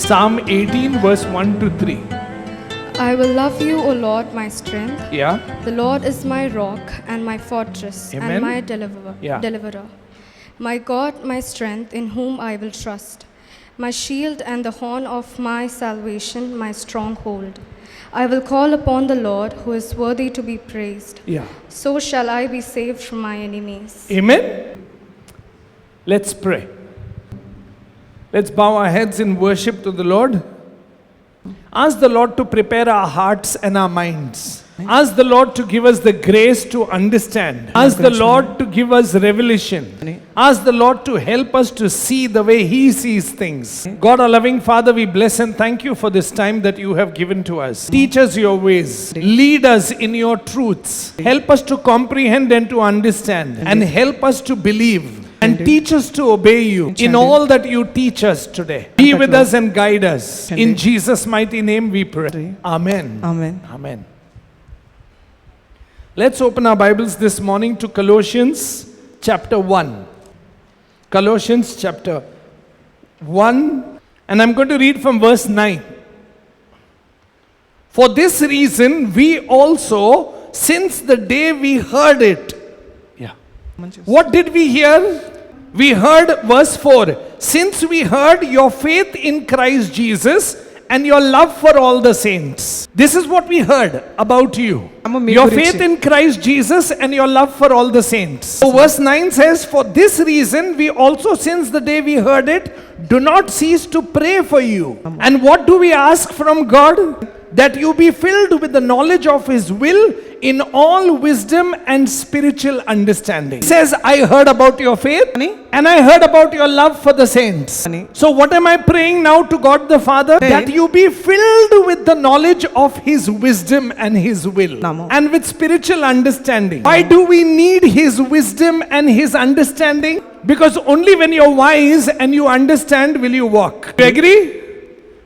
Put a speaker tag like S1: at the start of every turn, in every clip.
S1: Psalm 18 verse 1 to 3.
S2: I will love you, O Lord, my strength.
S1: Yeah.
S2: The Lord is my rock and my fortress
S1: Amen.
S2: and my deliverer. My God, my strength, in whom I will trust. My shield and the horn of my salvation, my stronghold. I will call upon the Lord, who is worthy to be praised.
S1: Yeah.
S2: So shall I be saved from my enemies.
S1: Amen. Let's pray. Let's bow our heads in worship to the Lord. Ask the Lord to prepare our hearts and our minds. Ask the Lord to give us the grace to understand. Ask the Lord to give us revelation. Ask the Lord to help us to see the way He sees things. God, our loving Father, we bless and thank you for this time that you have given to us. Teach us your ways. Lead us in your truths. Help us to comprehend and to understand. And help us to believe. And teach us to obey you in all that you teach us today. Be with us and guide us. In Jesus' mighty name we pray. Amen.
S3: Amen.
S1: Amen. Let's open our Bibles this morning to Colossians chapter 1. Colossians chapter 1. And I'm going to read from verse 9. For this reason, we also, since the day we heard it. Yeah. What did we hear? We heard verse 4. Since we heard your faith in Christ Jesus and your love for all the saints. This is what we heard about you. Your faith in Christ Jesus and your love for all the saints. So verse 9 says, for this reason we also, since the day we heard it, do not cease to pray for you. And what do we ask from God? That you be filled with the knowledge of His will in all wisdom and spiritual understanding. It says, I heard about your faith and I heard about your love for the saints. So what am I praying now to God the Father? That you be filled with the knowledge of His wisdom and His will and with spiritual understanding. Why do we need His wisdom and His understanding? Because only when you're wise and you understand will you walk. Do you agree?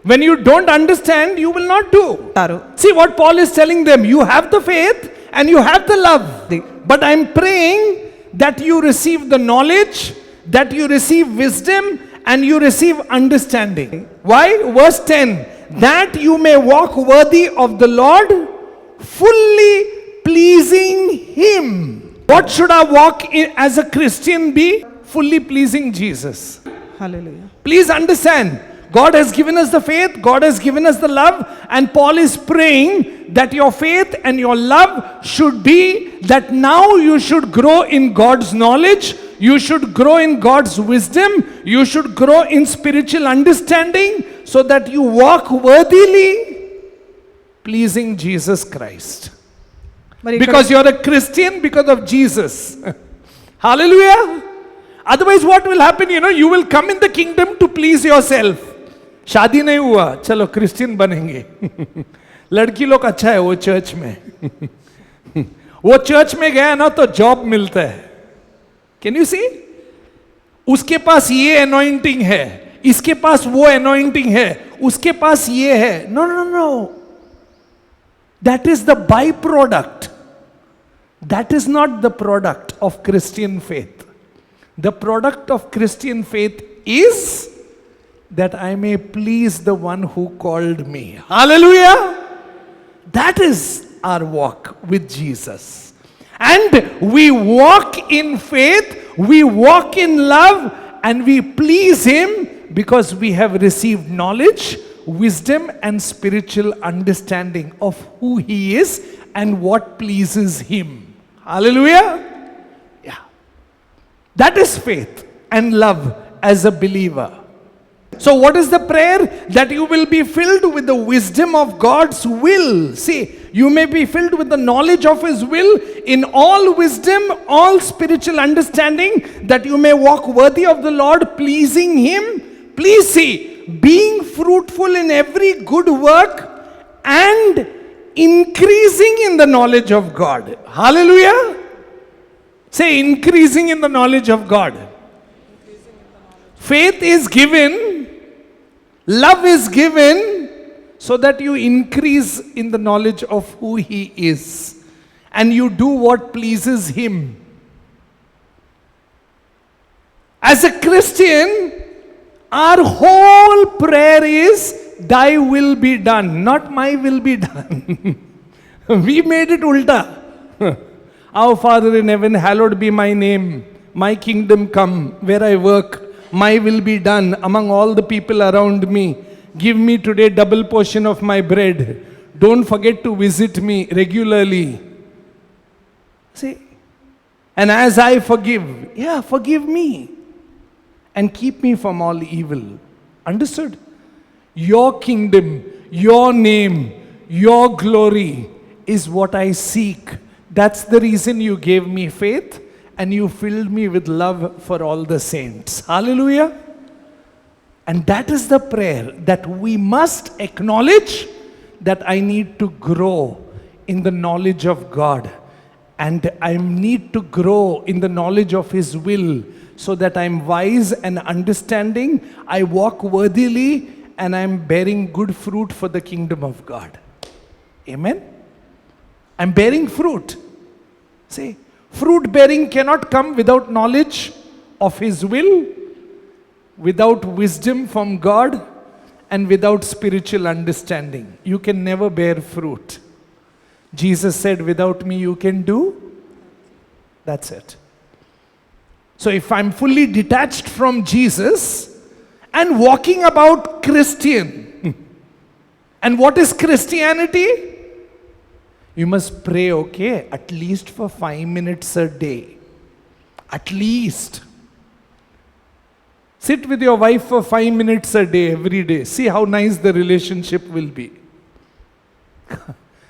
S1: When you don't understand, you will not do. See what Paul is telling them. You have the faith and you have the love. But I'm praying that you receive the knowledge, that you receive wisdom, and you receive understanding. Why? Verse 10. That you may walk worthy of the Lord, fully pleasing Him. What should our walk as a Christian be? Fully pleasing Jesus.
S3: Hallelujah.
S1: Please understand. God has given us the faith, God has given us the love, and Paul is praying that your faith and your love should be that now you should grow in God's knowledge, you should grow in God's wisdom, you should grow in spiritual understanding so that you walk worthily pleasing Jesus Christ. Because you're a Christian because of Jesus. Hallelujah. Otherwise what will happen, you will come in the kingdom to please yourself. शादी नहीं हुआ चलो Christian बनेंगे लड़की लोग अच्छा है वो चर्च में वो चर्च में गया ना तो जॉब मिलता है कैन यू सी उसके पास ये एनॉइंटिंग है इसके पास वो एनॉइंटिंग है उसके पास ये है no no no that is the by product that is not the product of Christian faith the product of Christian faith is that I may please the one who called me. Hallelujah! That is our walk with Jesus. And we walk in faith, we walk in love, and we please Him because we have received knowledge, wisdom, and spiritual understanding of who He is and what pleases Him. Hallelujah! Yeah. That is faith and love as a believer. So what is the prayer? That you will be filled with the wisdom of God's will. See, you may be filled with the knowledge of His will in all wisdom, all spiritual understanding, that you may walk worthy of the Lord, pleasing Him. Please see, being fruitful in every good work and increasing in the knowledge of God. Hallelujah. Say, increasing in the knowledge of God. Faith is given, love is given, so that you increase in the knowledge of who He is. And you do what pleases Him. As a Christian, Our whole prayer is, thy will be done, not my will be done. We made it ulta. Our Father in heaven, hallowed be my name. My kingdom come, where I work. My will be done among all the people around me. Give me today double portion of my bread. Don't forget to visit me regularly. See? And as I forgive, forgive me. And keep me from all evil. Understood? Your kingdom, your name, your glory is what I seek. That's the reason you gave me faith and you filled me with love for all the saints. Hallelujah. And that is the prayer that we must acknowledge that I need to grow in the knowledge of God. And I need to grow in the knowledge of His will so that I'm wise and understanding. I walk worthily and I'm bearing good fruit for the kingdom of God. Amen? I'm bearing fruit. See, fruit bearing cannot come without knowledge of His will, without wisdom from God, and without spiritual understanding. You can never bear fruit. Jesus said, without me you can do. That's it. So if I'm fully detached from Jesus and walking about Christian, and what is Christianity? You must pray, okay, at least for 5 minutes a day. At least. Sit with your wife for 5 minutes a day, every day. See how nice the relationship will be.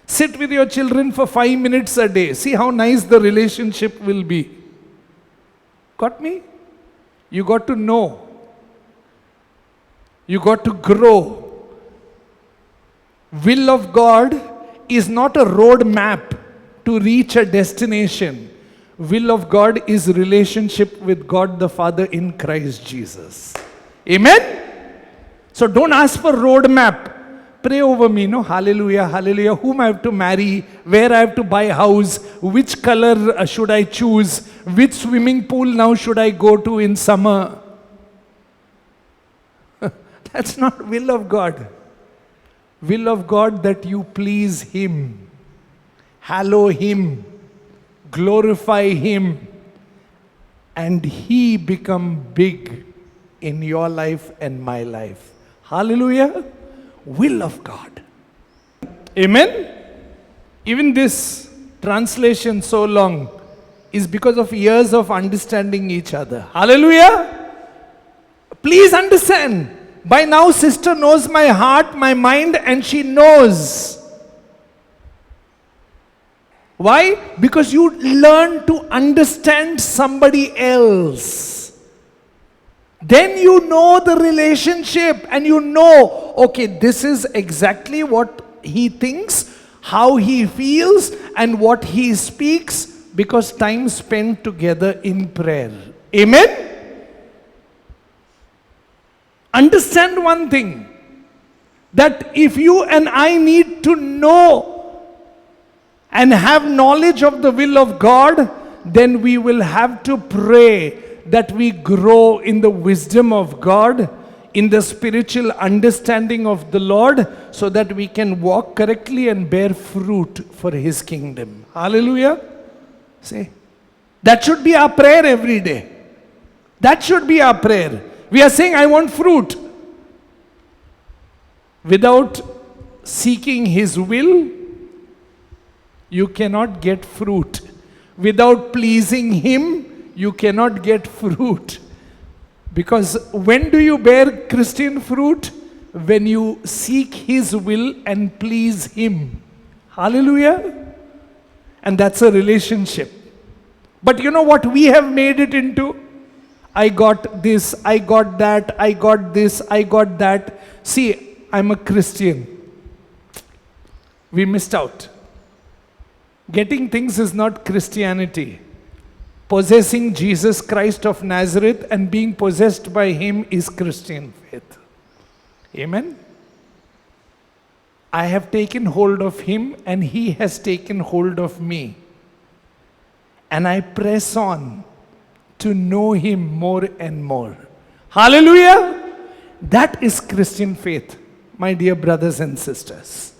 S1: Sit with your children for 5 minutes a day. See how nice the relationship will be. Got me? You got to know. You got to grow. Will of God is not a road map to reach a destination. Will of God is relationship with God the Father in Christ Jesus. Amen? So don't ask for road map. Pray over me, no? Hallelujah, hallelujah. Whom I have to marry, where I have to buy a house, which color should I choose, which swimming pool now should I go to in summer. That's not will of God. Will of God that you please Him, hallow Him, glorify Him, and He become big in your life and my life. Hallelujah. Will of God. Amen. Even this translation so long is because of years of understanding each other. Hallelujah. Please understand. By now, sister knows my heart, my mind, and she knows. Why? Because you learn to understand somebody else. Then you know the relationship and you know, okay, this is exactly what he thinks, how he feels, and what he speaks, because time spent together in prayer. Amen? Understand one thing, that if you and I need to know and have knowledge of the will of God, then we will have to pray that we grow in the wisdom of God, in the spiritual understanding of the Lord, so that we can walk correctly and bear fruit for His kingdom. Hallelujah. See, that should be our prayer every day. That should be our prayer. We are saying, I want fruit. Without seeking His will, you cannot get fruit. Without pleasing Him, you cannot get fruit. Because when do you bear Christian fruit? When you seek His will and please Him. Hallelujah. And that's a relationship. But you know what we have made it into? I got this, I got that, I got this, I got that. See, I'm a Christian. We missed out. Getting things is not Christianity. Possessing Jesus Christ of Nazareth and being possessed by Him is Christian faith. Amen? I have taken hold of Him and He has taken hold of me. And I press on to know Him more and more. Hallelujah! That is Christian faith, my dear brothers and sisters.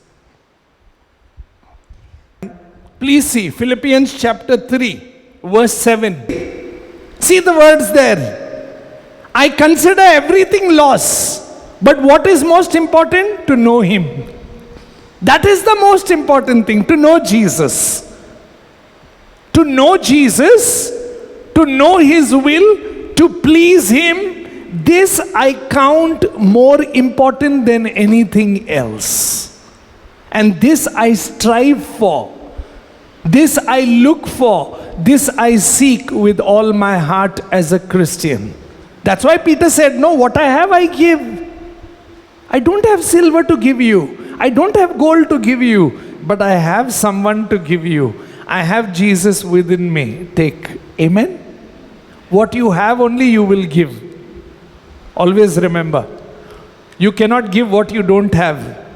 S1: Please see Philippians chapter 3, verse 7. See the words there. I consider everything loss, but what is most important? To know Him. That is the most important thing, to know Jesus. To know Jesus, to know His will, to please Him, this I count more important than anything else. And this I strive for. This I look for. This I seek with all my heart as a Christian. That's why Peter said, no, what I have I give. I don't have silver to give you. I don't have gold to give you. But I have someone to give you. I have Jesus within me. Take. Amen? What you have only you will give. Always remember. You cannot give what you don't have.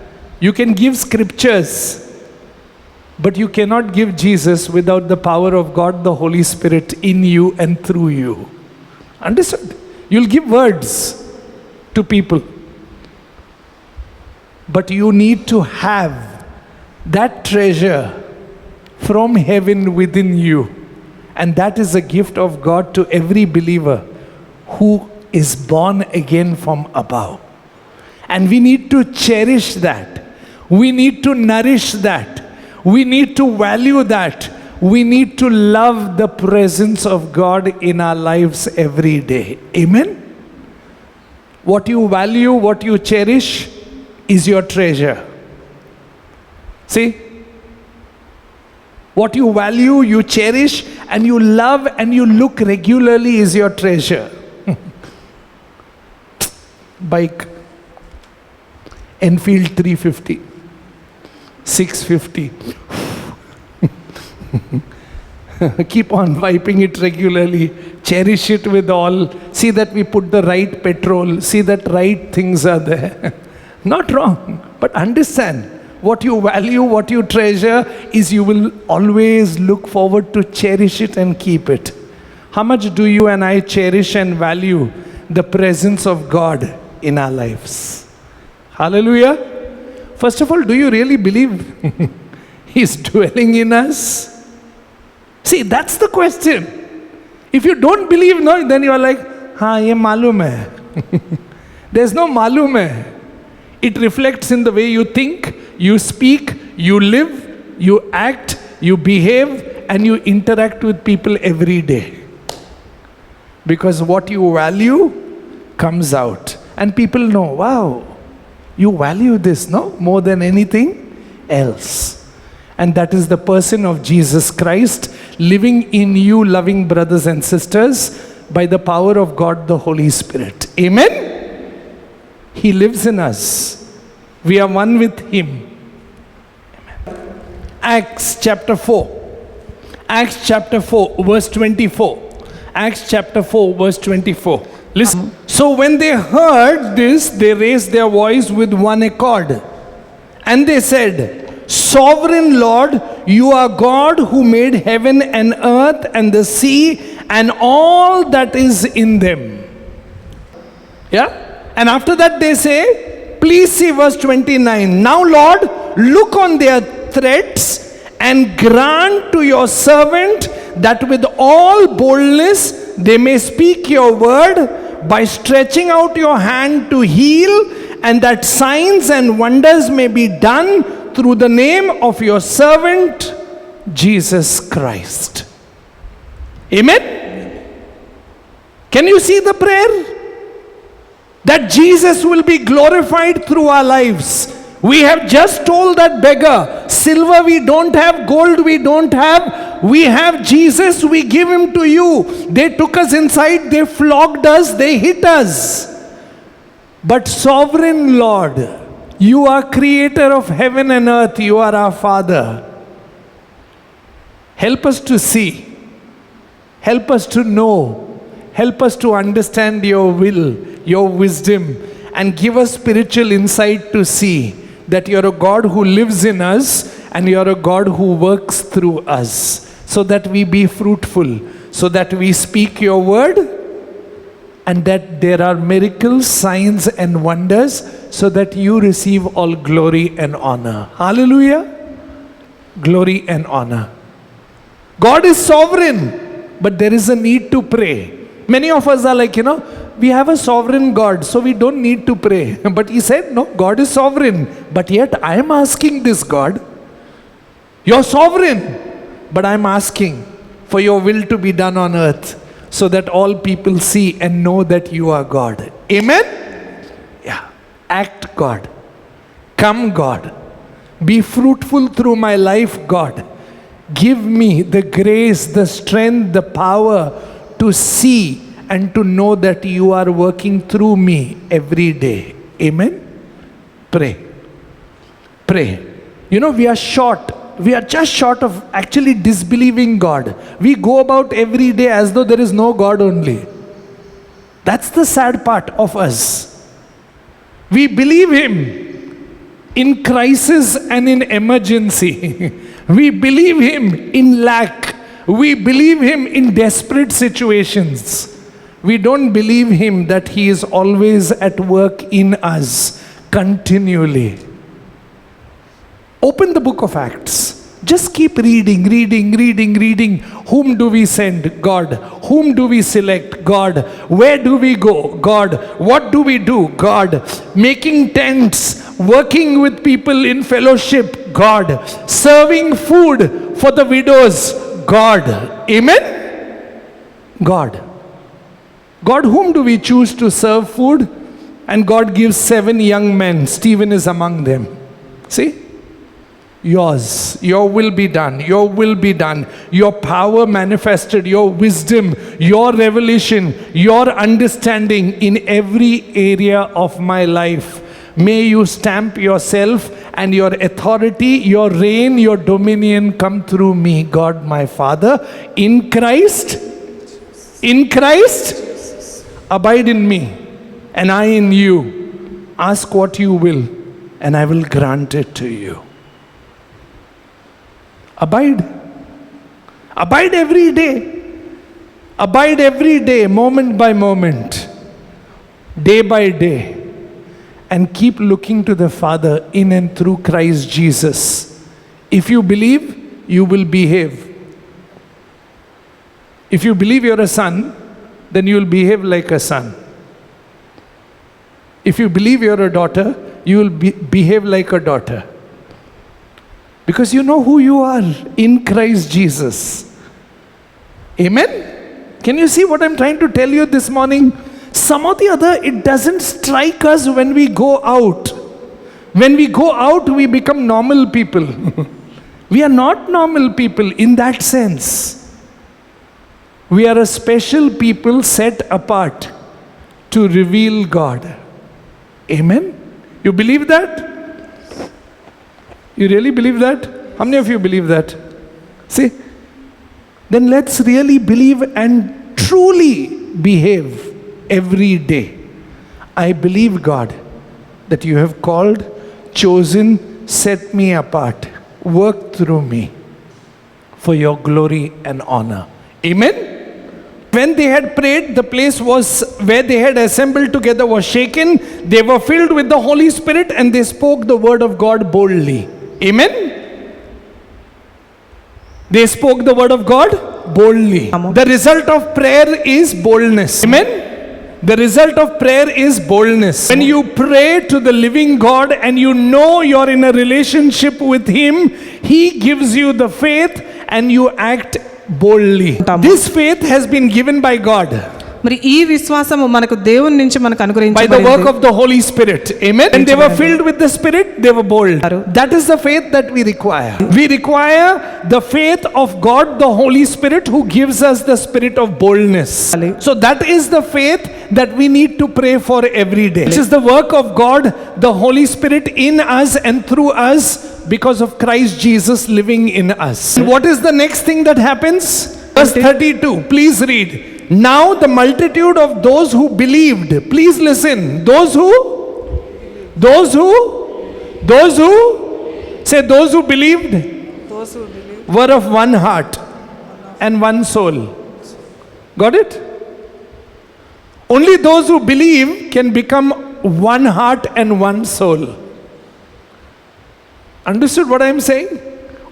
S1: You can give scriptures. But you cannot give Jesus without the power of God, the Holy Spirit in you and through you. Understood? You'll give words to people. But you need to have that treasure from heaven within you. And that is a gift of God to every believer who is born again from above. And we need to cherish that. We need to nourish that. We need to value that. We need to love the presence of God in our lives every day. Amen? What you value, what you cherish is your treasure. See? What you value, you cherish, and you love and you look regularly is your treasure. Bike. Enfield 350. 650. Keep on wiping it regularly. Cherish it with all. See that we put the right petrol. See that right things are there. Not wrong. But understand, what you value, what you treasure is you will always look forward to cherish it and keep it. How much do you and I cherish and value the presence of God in our lives? Hallelujah. First of all, do you really believe He's dwelling in us? See, that's the question. If you don't believe, no, then you are like, ye malum hai. There's no malum hai. It reflects in the way you think, you speak, you live, you act, you behave, and you interact with people every day. Because what you value comes out. And people know, wow, you value this, no? More than anything else. And that is the person of Jesus Christ living in you, loving brothers and sisters, by the power of God, the Holy Spirit. Amen? He lives in us. We are one with Him. Amen. Acts chapter 4. Acts chapter 4, verse 24. Acts chapter 4, verse 24. Listen. So when they heard this, they raised their voice with one accord. And they said, Sovereign Lord, you are God who made heaven and earth and the sea and all that is in them. Yeah? And after that they say, please see verse 29. Now Lord, look on their threats and grant to your servant that with all boldness they may speak your word by stretching out your hand to heal, and that signs and wonders may be done through the name of your servant, Jesus Christ. Amen? Can you see the prayer? That Jesus will be glorified through our lives. We have just told that beggar, silver we don't have, gold we don't have. We have Jesus, we give Him to you. They took us inside, they flogged us, they hit us. But sovereign Lord, you are creator of heaven and earth, you are our Father. Help us to see, help us to know, help us to understand your will, your wisdom, and give us spiritual insight to see that you're a God who lives in us and you're a God who works through us, so that we be fruitful, so that we speak your word and that there are miracles, signs, and wonders, so that you receive all glory and honor. Hallelujah. Glory and honor. God is sovereign, but there is a need to pray. Many of us are like, we have a sovereign God, so we don't need to pray. But he said, no, God is sovereign. But yet I am asking this God, you're sovereign, but I'm asking for your will to be done on earth, so that all people see and know that you are God. Amen? Yeah. Act, God. Come, God. Be fruitful through my life, God. Give me the grace, the strength, the power to see and to know that you are working through me every day. Amen? Pray. Pray. We are short. We are just short of actually disbelieving God. We go about every day as though there is no God only. That's the sad part of us. We believe Him in crisis and in emergency. We believe Him in lack. We believe Him in desperate situations. We don't believe Him that He is always at work in us continually. Open the book of Acts. Just keep reading. Whom do we send? God. Whom do we select? God. Where do we go? God. What do we do? God. Making tents, working with people in fellowship? God. Serving food for the widows? God. Amen? God. God, whom do we choose to serve food? And God gives 7 young men. Stephen is among them. See? Yours. Your will be done. Your will be done. Your power manifested. Your wisdom. Your revelation. Your understanding in every area of my life. May you stamp yourself and your authority, your reign, your dominion come through me, God my Father. In Christ, abide in me and I in you. Ask what you will and I will grant it to you. Abide. Abide every day. Abide every day, moment by moment, day by day. And keep looking to the Father in and through Christ Jesus. If you believe, you will behave. If you believe you're a son, then you will behave like a son. If you believe you're a daughter, you will behave like a daughter. Because you know who you are in Christ Jesus. Amen? Can you see what I'm trying to tell you this morning? Some or the other, it doesn't strike us when we go out. When we go out, we become normal people. We are not normal people in that sense. We are a special people set apart to reveal God. Amen? You believe that? You really believe that? How many of you believe that? See? Then let's really believe and truly behave every day. I believe, God, that you have called, chosen, set me apart, work through me for your glory and honor. Amen? When they had prayed, the place was where they had assembled together was shaken. They were filled with the Holy Spirit and they spoke the word of God boldly. Amen? They spoke the word of God boldly. The result of prayer is boldness. Amen? The result of prayer is boldness. When you pray to the living God and you know you're in a relationship with Him, He gives you the faith and you act boldly. This faith has been given by God.
S3: మరి ఈ విశ్వాసము మనకు దేవుని నుంచి మనకు
S1: By the
S3: అనుగ్రహించబడింది.
S1: work of the Holy Spirit. Amen. When they were filled with the Spirit, they were bold. That is the faith that we require. We require the faith of God, the Holy Spirit, who gives us the spirit of boldness. So that is the faith that we need to pray for every day. Which is the work of God, the Holy Spirit in us and through us because of Christ Jesus living in us. And what is the next thing that happens? Verse 32. Please read. Now the multitude of those who believed, please listen, those who say those who believed were of one heart and one soul. Got it? Only those who believe can become one heart and one soul. Understood what I am saying?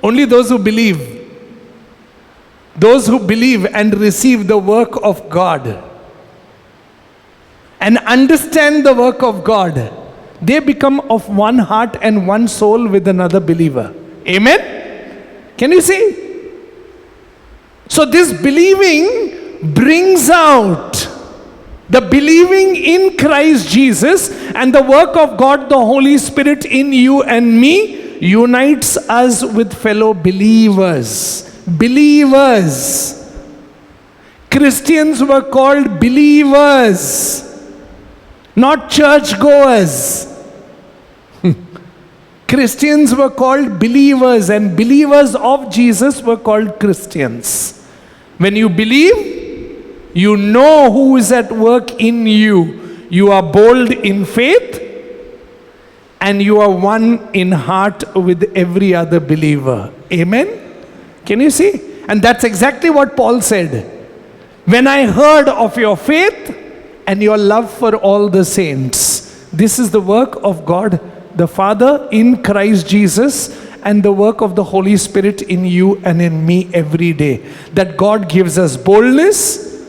S1: Only those who believe. Those who believe and receive the work of God and understand the work of God, they become of one heart and one soul with another believer. Amen? Can you see? So this believing brings out the believing in Christ Jesus, and the work of God, the Holy Spirit in you and me, unites us with fellow believers. Believers. Christians were called believers, not churchgoers. Christians were called believers, and believers of Jesus were called Christians. When you believe, you know who is at work in you. You are bold in faith, and you are one in heart with every other believer. Amen? Can you see? And that's exactly what Paul said. When I heard of your faith and your love for all the saints. This is the work of God the Father in Christ Jesus, and the work of the Holy Spirit in you and in me every day. That God gives us boldness,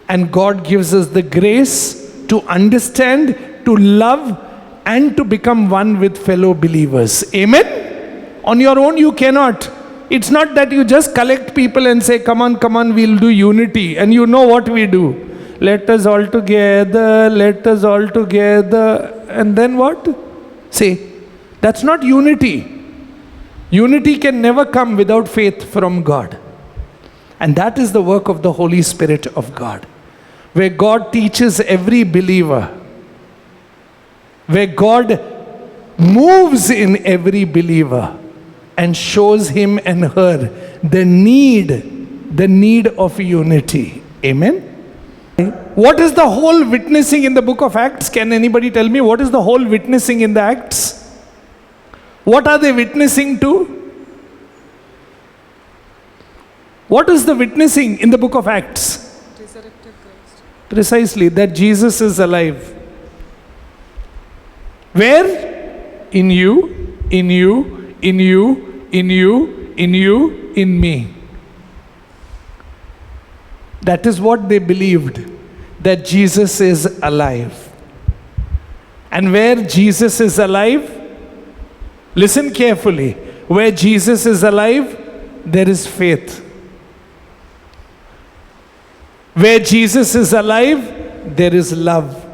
S1: and God gives us the grace to understand, to love, and to become one with fellow believers. Amen? On your own you cannot. It's not that you just collect people and say, come on, we'll do unity. And you know what we do. Let us all together, and then what? See, that's not unity. Unity can never come without faith from God. And that is the work of the Holy Spirit of God, where God teaches every believer, where God moves in every believer and shows him and her the need of unity. Amen? What is the whole witnessing in the book of Acts? Can anybody tell me what is the whole witnessing in the Acts? What are they witnessing to? What is the witnessing in the book of Acts?
S3: Resurrected Christ.
S1: Precisely, that Jesus is alive. Where? In you, in you, in you, in you, in you, in me. That is what they believed, that Jesus is alive. And where Jesus is alive, listen carefully, where Jesus is alive, there is faith. Where Jesus is alive, there is love.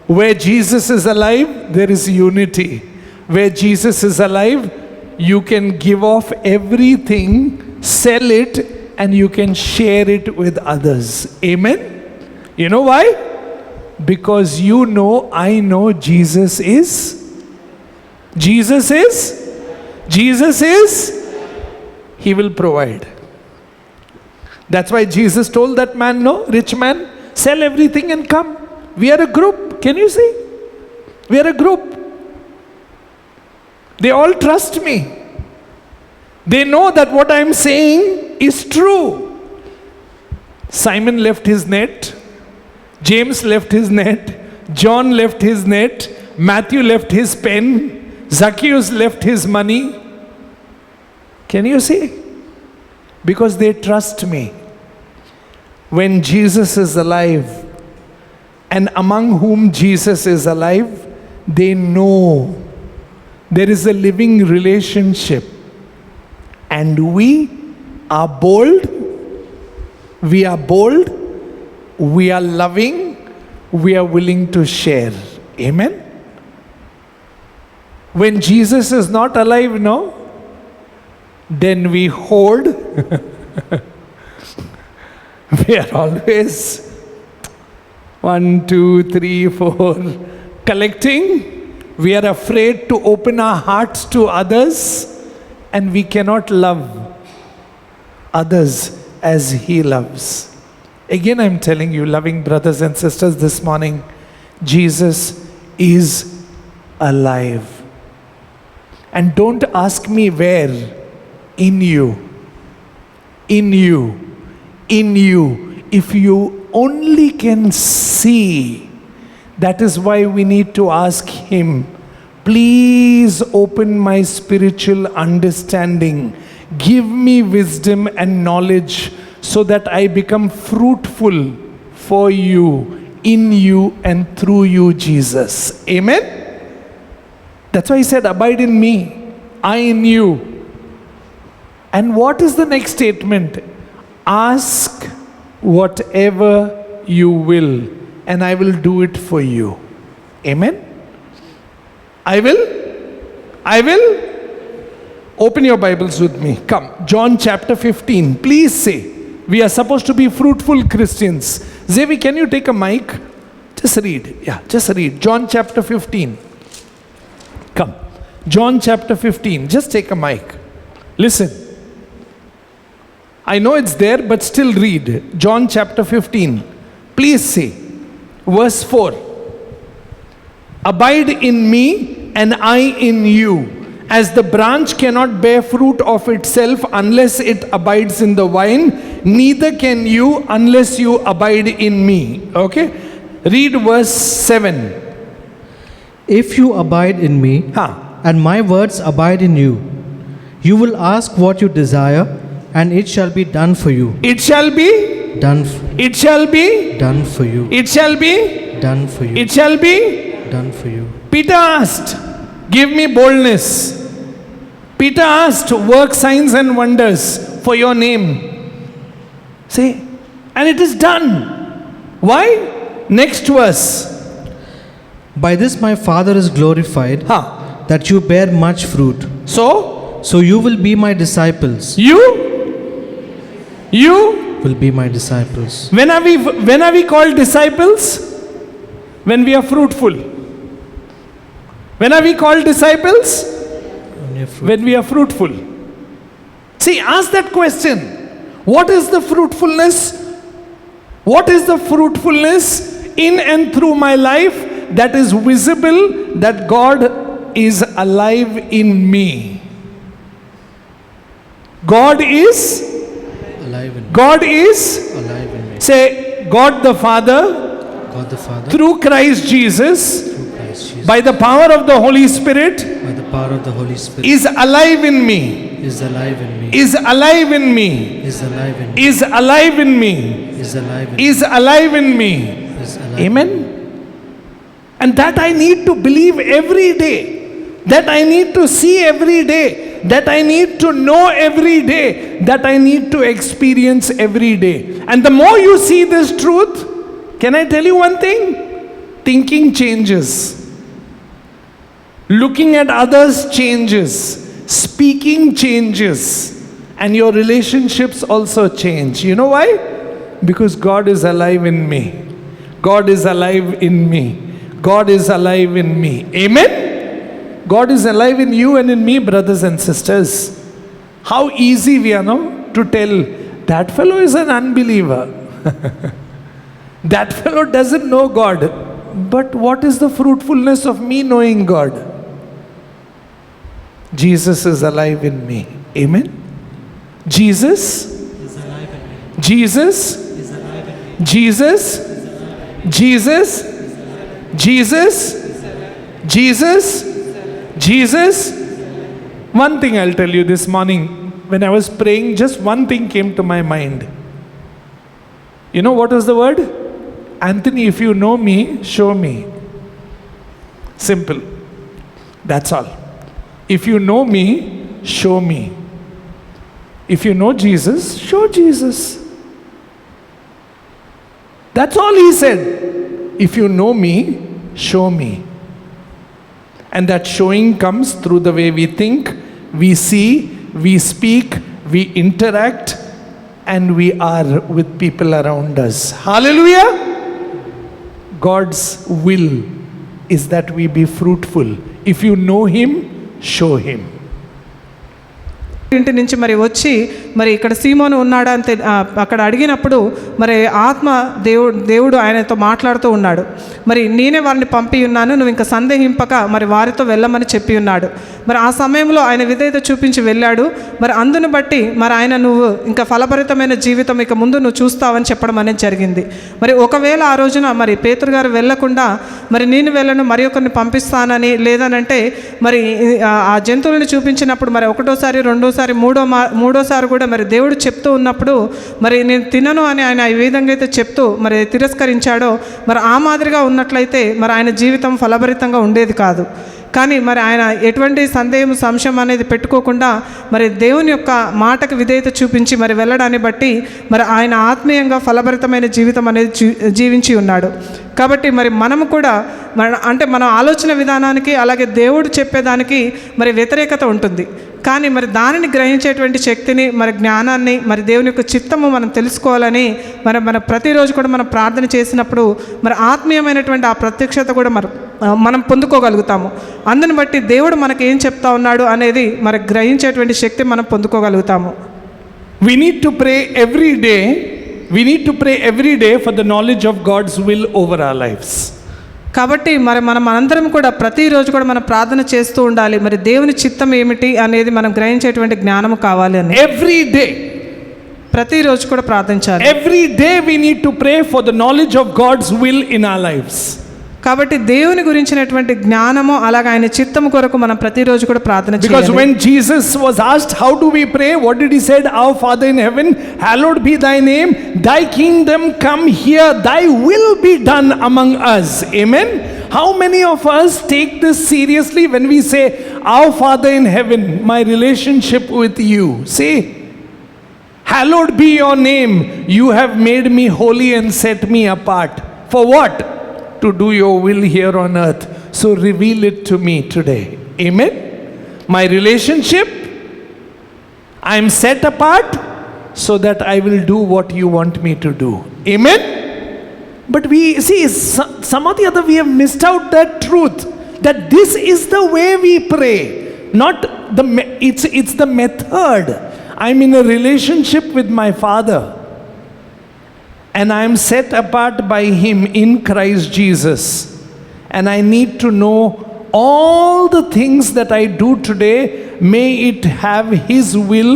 S1: Where Jesus is alive, there is unity. Where Jesus is alive, you can give off everything, sell it, and you can share it with others. Amen? You know why? Because you know, I know Jesus is. Jesus is. Jesus is. He will provide. That's why Jesus told that man, no, rich man, sell everything and come. We are a group. Can you see? We are a group. They all trust me. They know that what I am saying is true. Simon left his net. James left his net. John left his net. Matthew left his pen. Zacchaeus left his money. Can you see? Because they trust me. When Jesus is alive, and among whom Jesus is alive, they know there is a living relationship. And we are bold, we are loving, we are willing to share. Amen? When Jesus is not alive, no, then we hoard. We are always 1, 2, 3, 4 collecting. We are afraid to open our hearts to others. And we cannot love others as He loves. Again, I'm telling you, loving brothers and sisters, this morning, Jesus is alive. And don't ask me where. In you. In you. In you. If you only can see. That is why we need to ask Him, please open my spiritual understanding. Give me wisdom and knowledge so that I become fruitful for you, in you, and through you, Jesus. Amen? That's why He said, abide in me, I in you. And what is the next statement? Ask whatever you will, and I will do it for you. Amen? I will. Open your Bibles with me. Come, John chapter 15. Please say, we are supposed to be fruitful Christians. Zevi, can you take a mic? Just read. Yeah, just read. John chapter 15. Come. John chapter 15. Just take a mic. Listen. I know it's there, but still read. John chapter 15. Please say. Verse 4. Abide in me and I in you. As the branch cannot bear fruit of itself unless it abides in the vine, neither can you unless you abide in me. Okay? Read verse 7.
S4: If you abide in me, and my words abide in you, you will ask what you desire, and it shall be done for you.
S1: It shall be
S4: Done.
S1: it shall be
S4: Done for you.
S1: it shall be
S4: Done for you.
S1: it shall be.
S4: Done for you.
S1: Peter asked, give me boldness. Peter asked, work signs and wonders for your name. See? And it is done. Why? Next verse.
S4: By this my Father is glorified, that you bear much fruit.
S1: So
S4: you will be my disciples.
S1: You
S4: Will be my disciples.
S1: when are we called disciples? When we are fruitful. When are we called disciples?
S4: When you're fruit-
S1: When we are fruitful. See, ask that question. What is the fruitfulness? What is the fruitfulness in and through my life that is visible that God is alive in me? God is
S4: Alive in me.
S1: God is,
S4: Alive in me.
S1: say, God the Father
S4: God the Father,
S1: through Christ Jesus
S4: through Christ Jesus,
S1: by the power of the Holy Spirit
S4: by the power of the Holy Spirit,
S1: is alive in me.
S4: is alive in me.
S1: Is alive in me.
S4: Is alive in me.
S1: Is alive in me.
S4: Is alive in me.
S1: Is alive in me.
S4: Is alive.
S1: Amen. And that I need to believe every day. That I need to see every day. That I need to know every day. That I need to experience every day. And the more you see this truth, can I tell you one thing? Thinking changes. Looking at others changes. Speaking changes. And your relationships also change. You know why? Because God is alive in me. God is alive in me. God is alive in me. Amen? God is alive in you and in me, brothers and sisters. How easy we are now to tell, that fellow is an unbeliever. That fellow doesn't know God. But what is the fruitfulness of me knowing God? Jesus is alive in me. Amen? Jesus is alive in me. Jesus is alive in me. Jesus. One thing I'll tell you this morning, when I was praying, just one thing came to my mind. You know what was the word? Anthony, if you know me, show me. Simple. That's all. If you know me, show me. If you know Jesus, show Jesus. That's all he said. If you know me, show me. And that showing comes through the way we think, we see, we speak, we interact, and we are with people around us. Hallelujah! God's will is that we be fruitful. If you know Him, show Him.
S3: ఇంటి నుంచి మరి వచ్చి మరి ఇక్కడ సీమోను ఉన్నాడా అని అక్కడ అడిగినప్పుడు మరి ఆత్మ దేవుడు ఆయనతో మాట్లాడుతూ ఉన్నాడు. మరి నేనే వారిని పంపి ఉన్నాను, నువ్వు ఇంకా సందేహింపక మరి వారితో వెళ్ళమని చెప్పి ఉన్నాడు. మరి ఆ సమయంలో ఆయన విధేయత చూపించి వెళ్ళాడు. మరి అందును బట్టి మరి ఆయన నువ్వు ఇంకా ఫలభరితమైన జీవితం ఇక ముందు నువ్వు చూస్తావని చెప్పడం అనేది జరిగింది. మరి ఒకవేళ ఆ రోజున మరి పేతురు గారు వెళ్ళకుండా మరి నేను వెళ్ళను మరి ఒకరిని పంపిస్తానని, లేదనంటే మరి ఆ జంతువులను చూపించినప్పుడు మరి ఒకటోసారి రెండోసారి మూడోసారి కూడా మరి దేవుడు చెప్తూ ఉన్నప్పుడు మరి నేను తినను అని ఆయన ఈ విధంగా అయితే చెప్తూ మరి తిరస్కరించాడో మరి ఆ మాదిరిగా ఉన్నట్లయితే మరి ఆయన జీవితం ఫలభరితంగా ఉండేది కాదు. కానీ మరి ఆయన ఎటువంటి సంశయం అనేది పెట్టుకోకుండా మరి దేవుని యొక్క మాటకు విధేయత చూపించి మరి వెళ్ళడాన్ని బట్టి మరి ఆయన ఆత్మీయంగా ఫలభరితమైన జీవితం అనేది జీవించి ఉన్నాడు. కాబట్టి మరి మనము కూడా మన ఆలోచన విధానానికి అలాగే దేవుడు చెప్పేదానికి మరి వ్యతిరేకత ఉంటుంది. కానీ మరి దానిని గ్రహించేటువంటి శక్తిని మరి జ్ఞానాన్ని మరి దేవుని యొక్క చిత్తము మనం తెలుసుకోవాలని మన ప్రతిరోజు కూడా మనం ప్రార్థన చేసినప్పుడు మరి ఆత్మీయమైనటువంటి ఆ ప్రత్యక్షత కూడా మనం పొందుకోగలుగుతాము. అందుని బట్టి దేవుడు మనకి ఏం చెప్తా ఉన్నాడు అనేది మరి గ్రహించేటువంటి శక్తి మనం పొందుకోగలుగుతాము.
S1: We need to pray every day. We need to pray every day for the knowledge of God's will over our lives.
S3: కాబట్టి మరి మనం అందరం కూడా ప్రతిరోజు కూడా మనం ప్రార్థన చేస్తూ ఉండాలి. మరి దేవుని చిత్తం ఏమిటి అనేది మనం గ్రహించేటువంటి జ్ఞానము కావాలి అని
S1: ఎవ్రీ డే
S3: ప్రతిరోజు కూడా ప్రార్థించాలి.
S1: Every day we need to pray for the knowledge of God's will in our lives.
S3: కాబట్టి దేవుని గురించినటువంటి జ్ఞానము అలాగే ఆయన చిత్తము కొరకు మనం ప్రతిరోజు కూడా ప్రార్థన చేయాలి.
S1: Because when Jesus was asked how do we pray, what did he said? Our Father in heaven, hallowed be thy name, thy kingdom come here, thy will be done among us. Amen. How many of us take this seriously when we say our Father in heaven, my relationship with you? See, hallowed be your name, you have made me holy and set me apart. For what? To do your will here on earth. So reveal it to me today. Amen. My relationship, I am set apart so that I will do what you want me to do. Amen. But we see some of the other we have missed out that truth, that this is the way we pray, not it's the method. I'm in a relationship with my Father, and I am set apart by Him in Christ Jesus. And I need to know all the things that I do today, may it have His will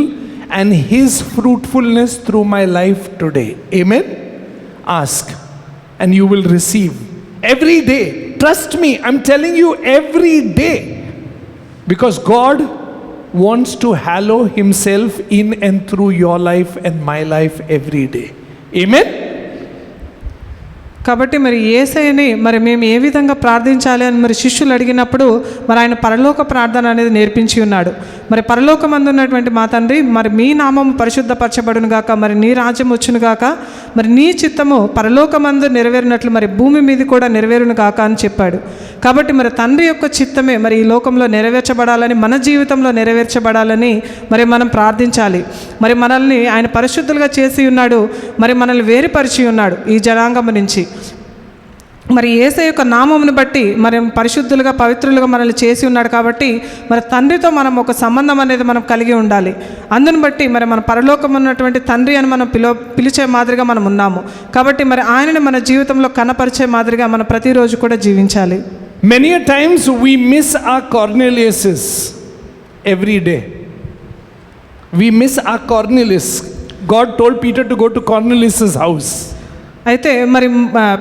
S1: and His fruitfulness through my life today. Amen? Ask and you will receive. Every day. Trust me, I'm telling you every day. Because God wants to hallow Himself in and through your life and my life every day. Amen?
S3: కాబట్టి మరి యేసయ్యని మరి మేము ఏ విధంగా ప్రార్థించాలి అని మరి శిష్యులు అడిగినప్పుడు మరి ఆయన పరలోక ప్రార్థన అనేది నేర్పించి ఉన్నాడు. మరి పరలోకమందు ఉన్నటువంటి మా తండ్రి, మరి మీ నామము పరిశుద్ధపరచబడును గాక, మరి నీ రాజ్యం వచ్చును గాక, మరి నీ చిత్తము పరలోకమందు నెరవేరినట్లు మరి భూమి మీద కూడా నెరవేరును గాక అని చెప్పాడు. కాబట్టి మరి తండ్రి యొక్క చిత్తమే మరి ఈ లోకంలో నెరవేర్చబడాలని, మన జీవితంలో నెరవేర్చబడాలని మరి మనం ప్రార్థించాలి. మరి మనల్ని ఆయన పరిశుద్ధులుగా చేసి ఉన్నాడు, మరి మనల్ని వేరుపరిచి ఉన్నాడు ఈ జనాంగము నుంచి. మరి యేసయ్య యొక్క నామమును బట్టి మరి పరిశుద్ధులుగా పవిత్రులుగా మనల్ని చేసి ఉన్నాడు. కాబట్టి మరి తండ్రితో మనం ఒక సంబంధం అనేది మనం కలిగి ఉండాలి. అందుని బట్టి మరి మన పరలోకం ఉన్నటువంటి తండ్రి అని మనం పిలిచే మాదిరిగా మనం ఉన్నాము. కాబట్టి మరి ఆయనని మన జీవితంలో కనపరిచే మాదిరిగా మనం ప్రతిరోజు కూడా జీవించాలి.
S1: Many a times we miss our Corneliuses every day. We miss our Cornelius. God told Peter to go to Cornelius' house.
S3: అయితే మరి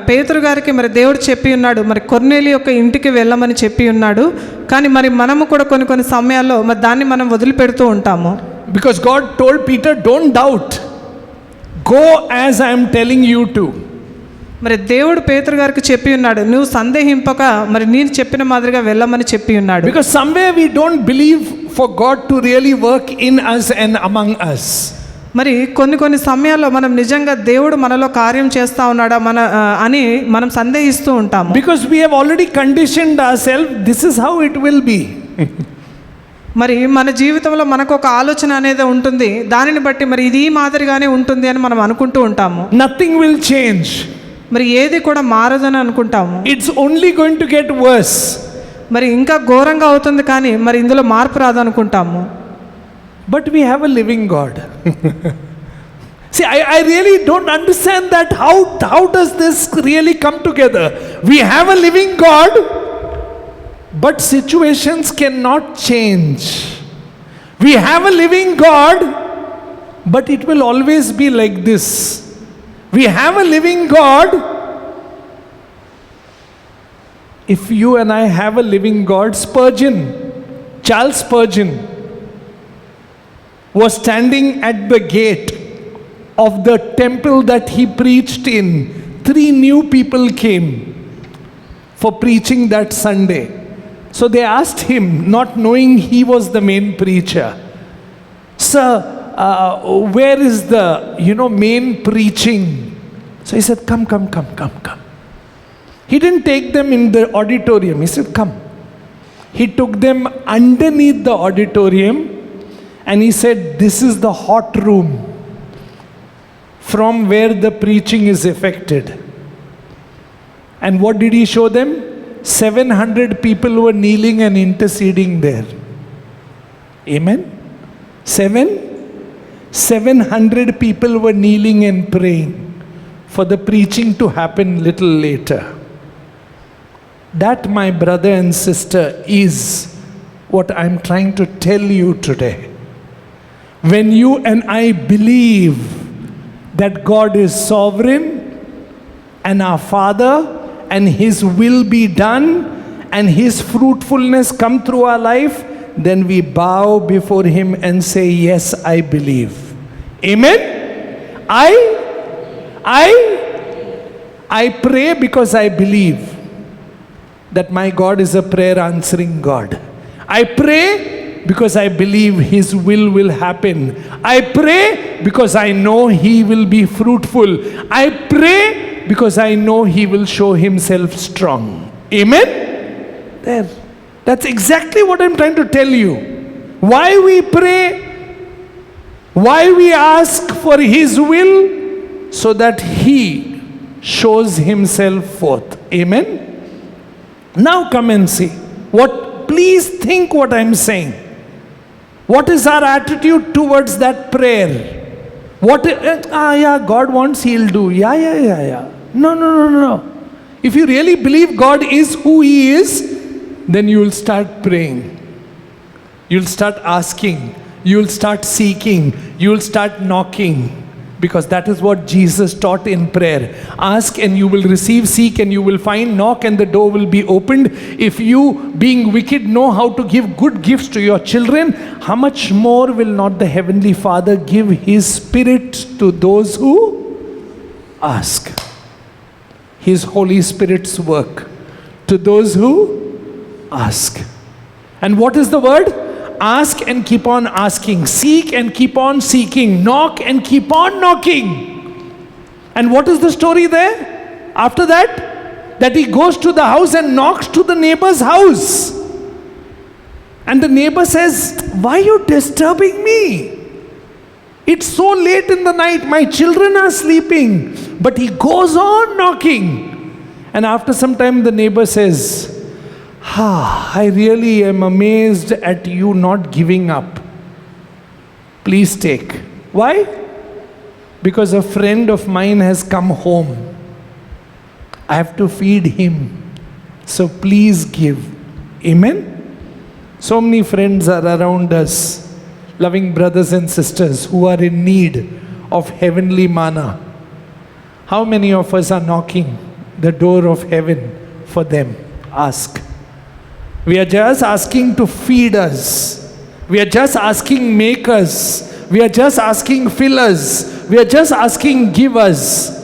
S3: పేతురు గారికి మరి దేవుడు చెప్పి ఉన్నాడు, మరి కొర్నేలి యొక్క ఇంటికి వెళ్ళమని చెప్పి ఉన్నాడు. కానీ మరి మనము కూడా కొన్ని సమయాల్లో మరి దాన్ని మనం వదిలిపెడుతూ ఉంటాము.
S1: Because God told Peter, don't doubt, go as I am telling you to.
S3: మరి దేవుడు పేతురు గారికి చెప్పి ఉన్నాడు, నువ్వు సందేహింపక మరి నేను చెప్పిన మాదిరిగా వెళ్ళమని చెప్పి ఉన్నాడు.
S1: Because somewhere we don't believe for God to really work in us and among us.
S3: మరి కొన్ని సమయాల్లో మనం నిజంగా దేవుడు మనలో కార్యం చేస్తా ఉన్నాడా అని మనం సందేహిస్తూ ఉంటాము.
S1: Because we have already conditioned ourselves, this is how it will be.
S3: మరి మన జీవితంలో మనకు ఒక ఆలోచన అనేది ఉంటుంది, దానిని బట్టి మరి ఇది మాదిరిగానే ఉంటుంది అని మనం అనుకుంటూ ఉంటాము.
S1: Nothing will change.
S3: మరి ఏది కూడా మారదని అనుకుంటాము.
S1: It's only going to get worse.
S3: మరి ఇంకా ఘోరంగా అవుతుంది, కానీ మరి ఇందులో మార్పు రాదనుకుంటాము.
S1: but we have a living God. See, I really don't understand that. How does this really come together? We have a living God, but situations cannot change. We have a living God, but it will always be like this. We have a living God. If you and I have a living God, Charles Spurgeon was standing at the gate of the temple that he preached in. 3 new people came for preaching that Sunday. So they asked him, not knowing he was the main preacher, "Sir, where is the, main preaching?" So he said, come. He didn't take them in the auditorium. He said, "Come." He took them underneath the auditorium and he said, "This is the hot room from where the preaching is effected." And what did he show them? 700 people were kneeling and interceding there. Amen? 700 people were kneeling and praying for the preaching to happen little later. That, my brother and sister, is what I'm trying to tell you today. When you and I believe that God is sovereign and our Father, and His will be done and His fruitfulness come through our life, then we bow before Him and say, "Yes, I believe." Amen? I pray because I believe that my God is a prayer answering God. I pray because I believe His will happen. I pray because I know He will be fruitful. I pray because I know He will show Himself strong. Amen? There. That's exactly what I'm trying to tell you. Why we pray, why we ask for His will, so that He shows Himself forth. Amen? Now come and see. Please think what I'm saying. What is our attitude towards that prayer? God wants, He'll do. Yeah. No. If you really believe God is who He is, then you will start praying. You'll start asking. You'll start seeking. You'll start knocking. Because that is what Jesus taught in prayer. Ask and you will receive, seek and you will find, knock and the door will be opened. If you, being wicked, know how to give good gifts to your children, how much more will not the Heavenly Father give His Spirit to those who ask? His Holy Spirit's work to those who ask. And what is the word? Ask and keep on asking. Seek and keep on seeking. Knock and keep on knocking. And what is the story there? After that? That he goes to the house and knocks to the neighbor's house. And the neighbor says, "Why are you disturbing me? It's so late in the night. My children are sleeping." But he goes on knocking. And after some time the neighbor says, "I really am amazed at you not giving up. Please take." Why? Because a friend of mine has come home. I have to feed him. So please give. Amen? So many friends are around us, loving brothers and sisters who are in need of heavenly manna. How many of us are knocking the door of heaven for them? Ask. We are just asking to feed us. We are just asking make us. We are just asking fill us. We are just asking give us.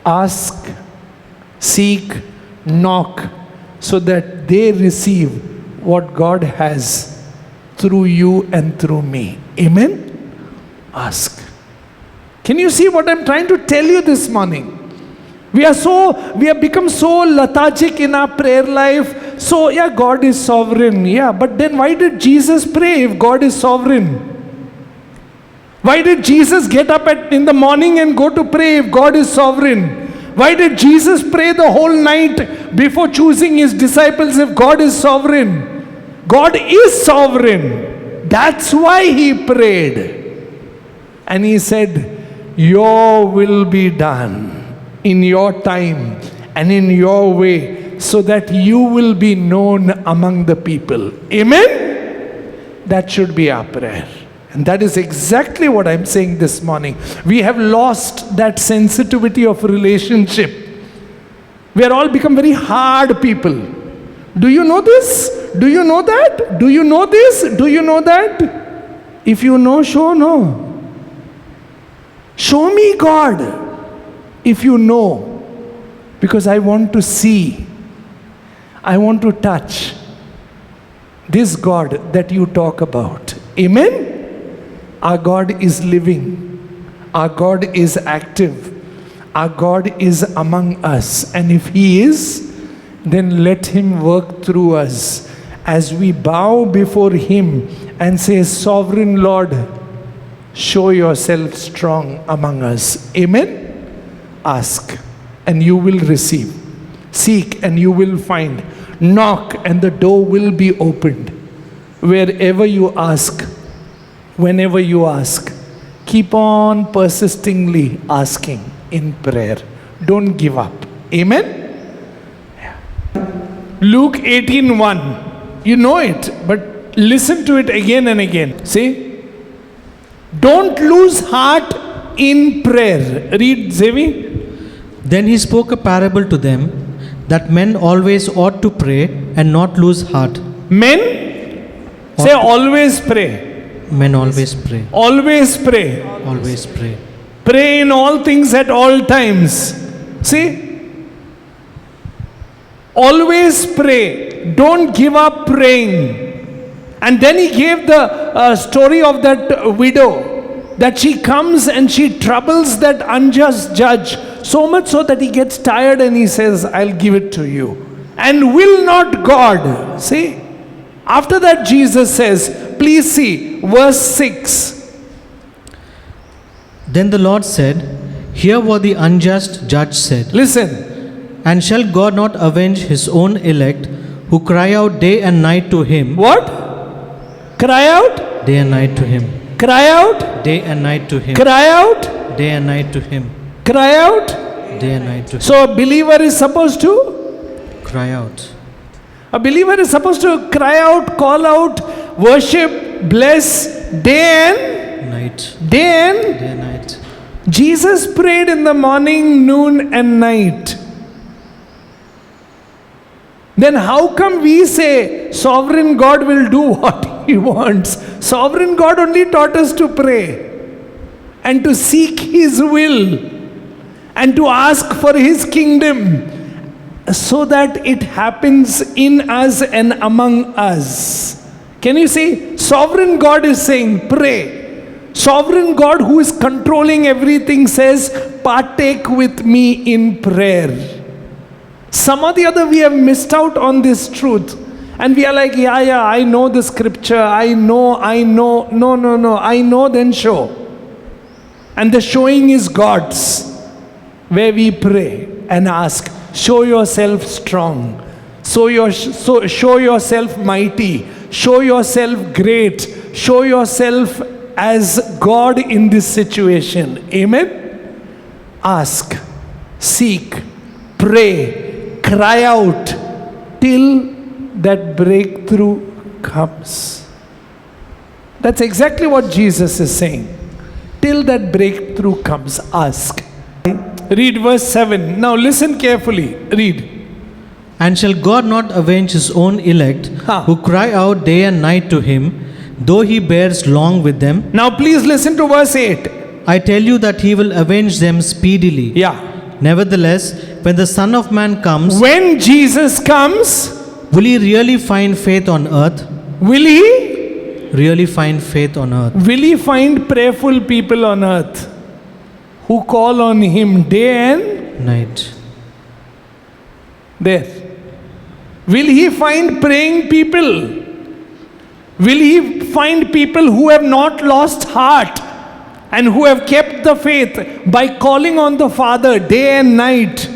S1: Ask, seek, knock, so that they receive what God has through you and through me. Amen? Ask. Can you see what I'm trying to tell you this morning? We have become so lethargic in our prayer life. So, God is sovereign. But then why did Jesus pray if God is sovereign? Why did Jesus get up in the morning and go to pray if God is sovereign? Why did Jesus pray the whole night before choosing His disciples if God is sovereign? God is sovereign. That's why he prayed. And he said, your will be done in your time and in your way, so that you will be known among the people. Amen? That should be our prayer. And that is exactly what I'm saying this morning. We have lost that sensitivity of relationship. We are all become very hard people. Do you know this? Do you know that? Do you know this? Do you know that? If you know, show no. Show me God if you know. Because I want to see. I want to touch this God that you talk about. Amen? Our God is living. Our God is active. Our God is among us. And if He is, then let Him work through us as we bow before Him and say, Sovereign Lord, show yourself strong among us. Amen? Ask and you will receive. Seek and you will find. Knock and the door will be opened. Wherever you ask, whenever you ask, keep on persistingly asking in prayer. Don't give up. Amen? Luke 18:1. You know it, but listen to it again and again. See? Don't lose heart in prayer. Read, Zevi.
S4: Then he spoke a parable to them, that men always ought to pray and not lose heart.
S1: Men, say always pray.
S4: Men always pray.
S1: Always pray.
S4: Always pray.
S1: Pray in all things at all times. See? Always pray. Don't give up praying. And then he gave the story of that widow, that she comes and she troubles that unjust judge, so much so that he gets tired and he says, I'll give it to you. And will not God? See? After that Jesus says, please see, verse 6.
S4: Then the Lord said, hear what the unjust judge said.
S1: Listen.
S4: And shall God not avenge his own elect, who cry out day and night to him?
S1: What? Cry out?
S4: Day and night to him.
S1: Cry out?
S4: Day and night to him.
S1: Cry out?
S4: Day and night to him.
S1: Cry out?
S4: Day and night to him.
S1: So a believer is supposed to?
S4: Cry out.
S1: A believer is supposed to cry out, call out, worship, bless, day
S4: Night.
S1: and day and
S4: Day and night.
S1: Jesus prayed in the morning, noon and night. Then how come we say sovereign God will do what He wants? Sovereign God only taught us to pray and to seek His will and to ask for His kingdom, so that it happens in us and among us. Can you see? Sovereign God is saying, pray. Sovereign God who is controlling everything says, partake with me in prayer. Some or the other we have missed out on this truth. And we are like, yeah, I know the scripture. I know. No. I know, then show. And the showing is God's. Where we pray and ask, show yourself strong. Show yourself mighty. Show yourself great. Show yourself as God in this situation. Amen? Ask, seek, pray, cry out till that breakthrough comes. That's exactly what Jesus is saying. Till that breakthrough comes, ask. Read verse 7. Now listen carefully. Read.
S4: And shall God not avenge his own elect, who cry out day and night to him, though he bears long with them?
S1: Now please listen to verse 8.
S4: I tell you that he will avenge them speedily.
S1: Yeah.
S4: Nevertheless, when the Son of Man comes,
S1: When Jesus comes,
S4: will he really find faith on earth?
S1: will He?
S4: Really find faith on earth?
S1: Will He find prayerful people on earth who call on Him day and
S4: Night.
S1: there? Will He find praying people? Will He find people who have not lost heart and who have kept the faith by calling on the Father day and night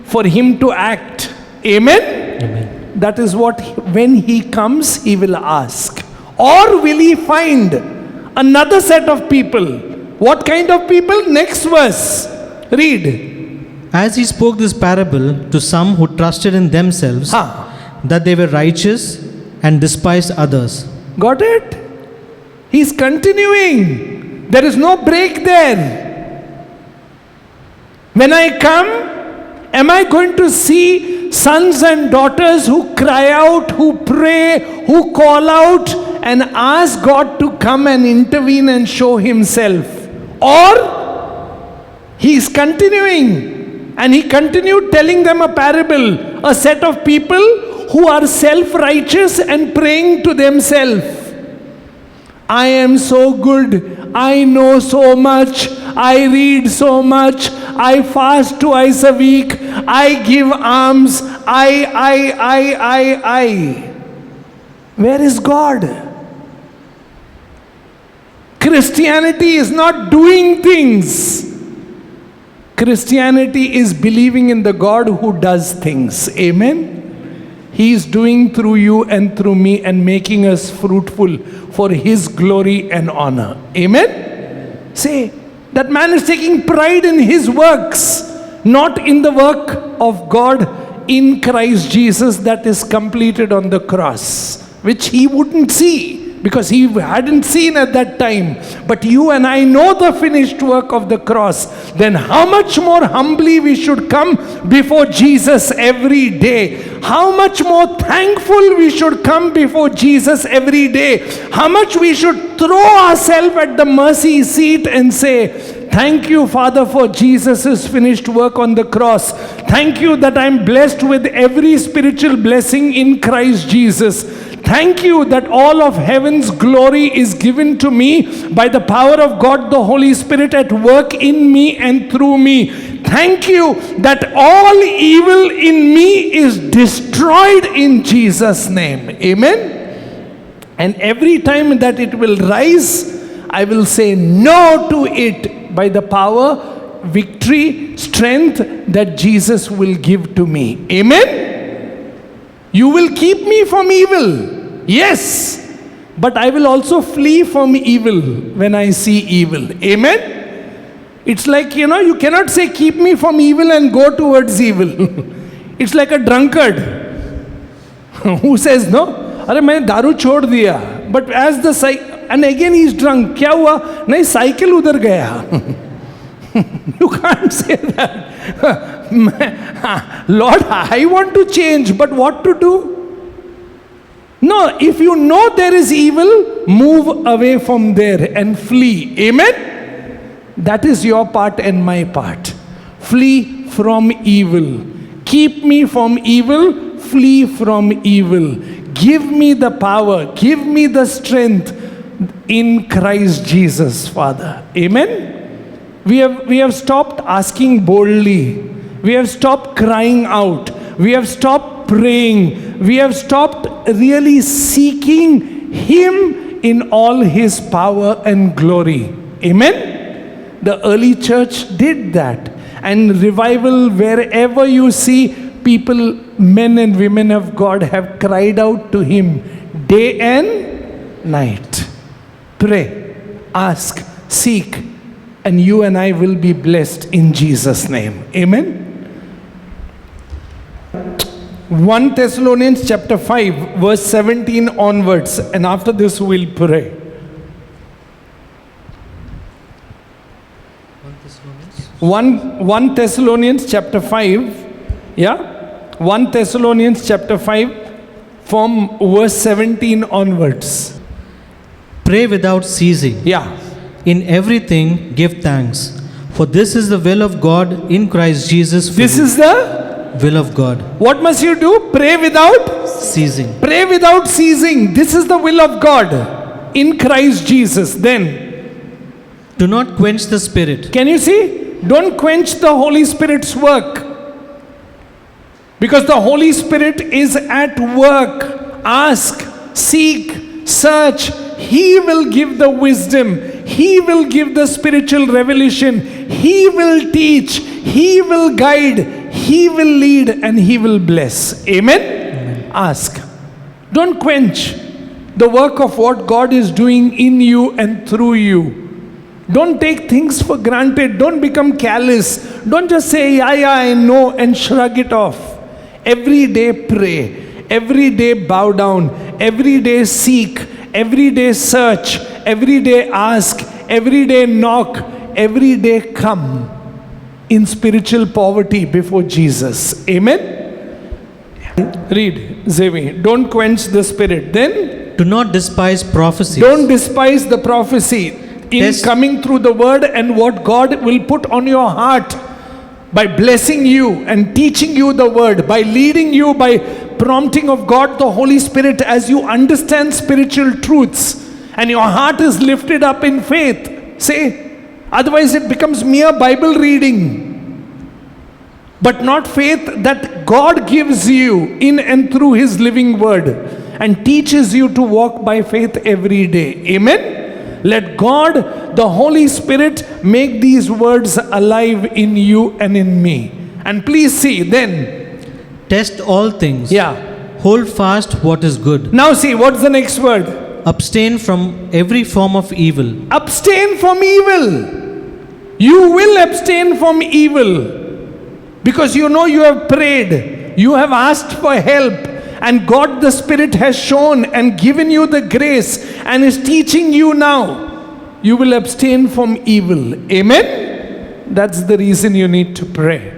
S1: for Him to act? Amen?
S4: Amen.
S1: That is what, when He comes, He will ask. Or will he find another set of people? What kind of people? Next verse. Read.
S4: As he spoke this parable to some who trusted in themselves that they were righteous and despised others.
S1: Got it? He's continuing. There is no break there. When I come, am I going to see sons and daughters who cry out, who pray, who call out and ask God to come and intervene and show himself? Or he is continuing, and he continued telling them a parable, a set of people who are self-righteous and praying to themselves. I am so good, I know so much, I read so much, I fast twice a week, I give alms, I. Where is God? Christianity is not doing things. Christianity is believing in the God who does things. Amen? He is doing through you and through me and making us fruitful for His glory and honor. Amen? Say, that man is taking pride in his works, not in the work of God in Christ Jesus that is completed on the cross, which he wouldn't see because he hadn't seen at that time. But you and I know the finished work of the cross. Then how much more humbly we should come before Jesus every day. How much more thankful we should come before Jesus every day. How much we should throw ourselves at the mercy seat and say, thank you, Father, for Jesus' finished work on the cross. Thank you that I'm blessed with every spiritual blessing in Christ Jesus. Thank you that all of heaven's glory is given to me by the power of God, the Holy Spirit at work in me and through me. Thank you that all evil in me is destroyed in Jesus' name. Amen? And every time that it will rise, I will say no to it by the power, victory, strength that Jesus will give to me. Amen? You will keep me from evil. Yes. But I will also flee from evil when I see evil. Amen? It's like, you cannot say keep me from evil and go towards evil. It's like a drunkard who says, no, अरे मैंने दारू छोड़ दिया. But as the and again he is drunk. क्या हुआ? नहीं, cycle उधर गया. You can't say that. Lord, I want to change, but what to do? No, if you know there is evil, move away from there and flee. Amen? That is your part and my part. Flee from evil. Keep me from evil, flee from evil. Give me the power, give me the strength in Christ Jesus, Father. Amen? We have stopped asking boldly. We have stopped crying out. We have stopped praying. We have stopped really seeking Him in all His power and glory. Amen? The early church did that. And revival, wherever you see people, men and women of God have cried out to Him day and night. Pray, ask, seek, and you and I will be blessed in Jesus' name. Amen? 1 Thessalonians chapter 5 verse 17 onwards, and after this we'll pray. 1 Thessalonians chapter 5, yeah? 1 Thessalonians chapter 5 from verse 17 onwards.
S4: Pray without ceasing.
S1: Yeah.
S4: In everything give thanks, for this is the will of God in Christ Jesus.
S1: This is the
S4: will of God.
S1: What must you do? Pray without
S4: ceasing.
S1: Pray without ceasing. This is the will of God in Christ Jesus. Then,
S4: do not quench the Spirit.
S1: Can you see? Don't quench the Holy Spirit's work. Because the Holy Spirit is at work. Ask, seek, search. He will give the wisdom. He will give the spiritual revelation. He will teach. He will guide. He will lead and He will bless. Amen? Amen. Ask. Don't quench. the work of what God is doing in you and through you. Don't take things for granted. Don't become callous. Don't just say, yeah, I know, and shrug it off. Every day pray. Every day bow down. Every day seek. Every day search. Every day ask. Every day knock. Every day come in spiritual poverty before Jesus. Amen? Read, Zevi. Don't quench the spirit. Then,
S4: Do not despise prophecies.
S1: don't despise the prophecy. In
S4: Yes.
S1: coming through the word and what God will put on your heart by blessing you and teaching you the word, by leading you, by prompting of God the Holy Spirit as you understand spiritual truths and your heart is lifted up in faith. Say, otherwise it becomes mere Bible reading, but not faith that God gives you in and through His living word and teaches you to walk by faith every day. Amen? Let God, the Holy Spirit, make these words alive in you and in me. And please see, then,
S4: Test all things.
S1: yeah.
S4: Hold fast what is good.
S1: Now see, what's the next word?
S4: Abstain from every form of evil.
S1: Abstain from evil. You will abstain from evil because you know you have prayed, you have asked for help, and God the Spirit has shown and given you the grace and is teaching you now. You will abstain from evil. Amen? That's the reason you need to pray.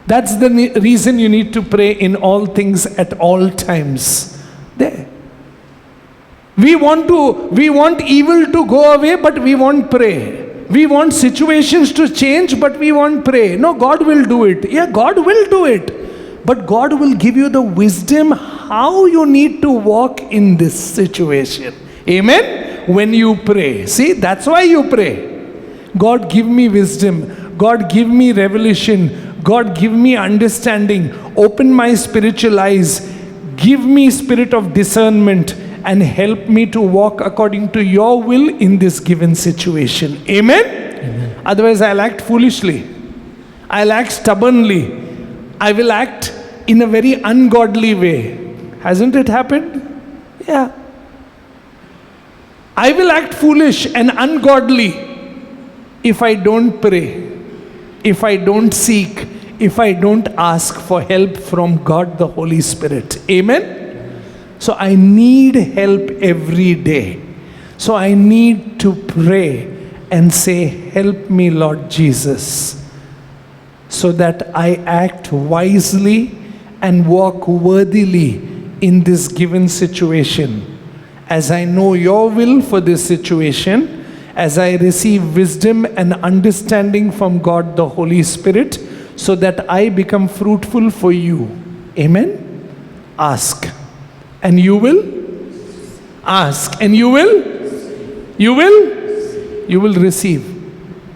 S1: That's the reason you need to pray in all things at all times. There. We want evil to go away, but we won't pray. We want situations to change, but we won't pray. No, God will do it. Yeah, God will do it. But God will give you the wisdom how you need to walk in this situation. Amen? When you pray. See, that's why you pray. God, give me wisdom. God, give me revelation. God, give me understanding. Open my spiritual eyes. Give me spirit of discernment and help me to walk according to your will in this given situation. Amen?
S4: Amen.
S1: Otherwise, I'll act foolishly. I'll act stubbornly. I will act in a very ungodly way. Hasn't it happened? Yeah. I will act foolish and ungodly if I don't pray, if I don't seek, if I don't ask for help from God the Holy Spirit. Amen? So I need help every day. So I need to pray and say, help me, Lord Jesus, so that I act wisely and walk worthily in this given situation. As I know your will for this situation, as I receive wisdom and understanding from God the Holy Spirit, so that I become fruitful for you. Amen? Ask, and you will. Ask, and you will. You will. You will receive.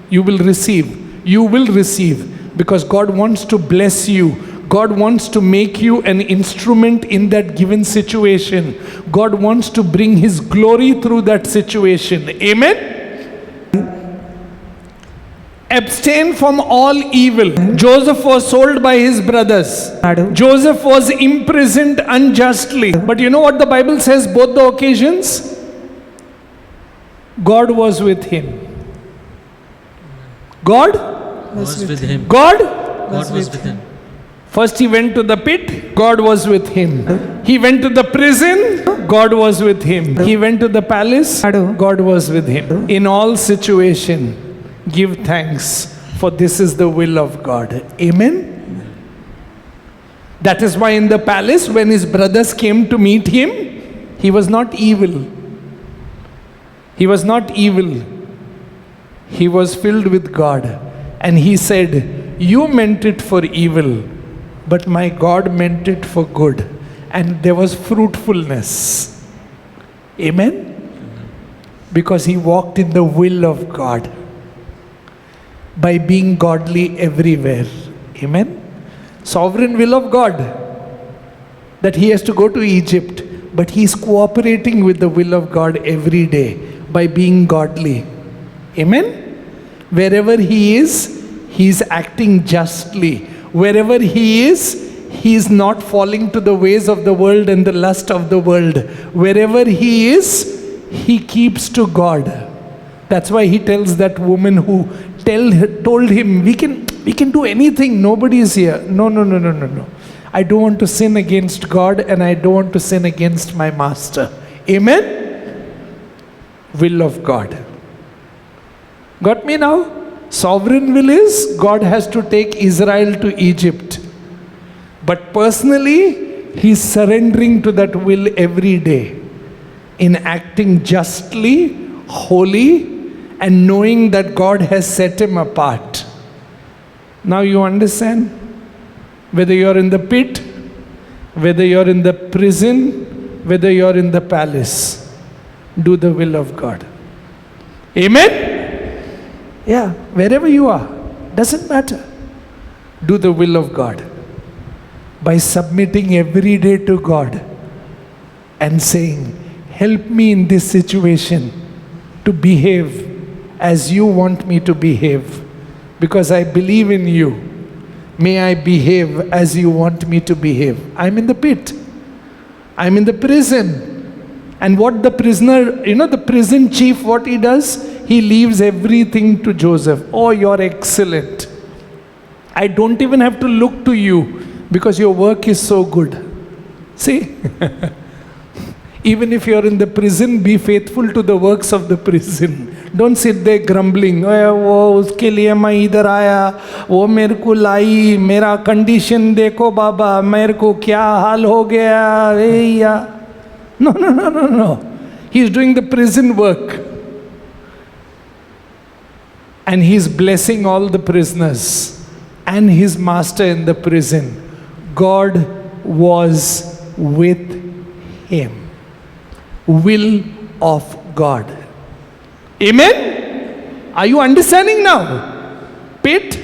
S1: You will receive. You will receive. Because God wants to bless you. God wants to make you an instrument in that given situation. God wants to bring His glory through that situation. Amen? Abstain from all evil. Joseph was sold by his brothers. Joseph was imprisoned unjustly. But you know what the Bible says both the occasions? God was with him. God
S4: Was with him.
S1: God
S4: God was with him.
S1: First he went to the pit, God was with him. He went to the prison, God was with him. He went to the palace, God was with him. In all situation, give thanks, for this is the will of God. Amen? That is why in the palace, when his brothers came to meet him, he was not evil. He was not evil. He was filled with God. And he said, you meant it for evil, but my God meant it for good. And there was fruitfulness. Amen? Because he walked in the will of God by being godly everywhere. Amen? Sovereign will of God, that he has to go to Egypt, but he's cooperating with the will of God every day by being godly. Amen? Wherever he is, he's acting justly. Wherever he is, he is not falling to the ways of the world and the lust of the world. Wherever he is, he keeps to God. That's why he tells that woman who told him, we can do anything, nobody is here. No. I don't want to sin against God, and I don't want to sin against my master. Amen? Will of God. Got me now? Sovereign will is God has to take Israel to Egypt. But personally, he's surrendering to that will every day in acting justly, holy, and knowing that God has set him apart. Now you understand? Whether you're in the pit, whether you're in the prison, whether you're in the palace, do the will of God. Amen? Yeah, wherever you are, doesn't matter. Do the will of God. By submitting every day to God and saying, help me in this situation to behave as you want me to behave, because I believe in you. May I behave as you want me to behave. I'm in the pit. I'm in the prison. And what the prisoner, the prison chief, what he does? He leaves everything to Joseph. Oh, you're excellent. I don't even have to look to you because your work is so good. See? Even if you're in the prison, be faithful to the works of the prison. Don't sit there grumbling. वो उसके लिए मैं इधर आया, वो मेरे को लाई, मेरा कंडीशन देखो बाबा, मेरे को क्या हाल हो गया, No. He's doing the prison work. And he's blessing all the prisoners and his master in the prison. God was with him. Will of God. Amen? Are you understanding now? Pit,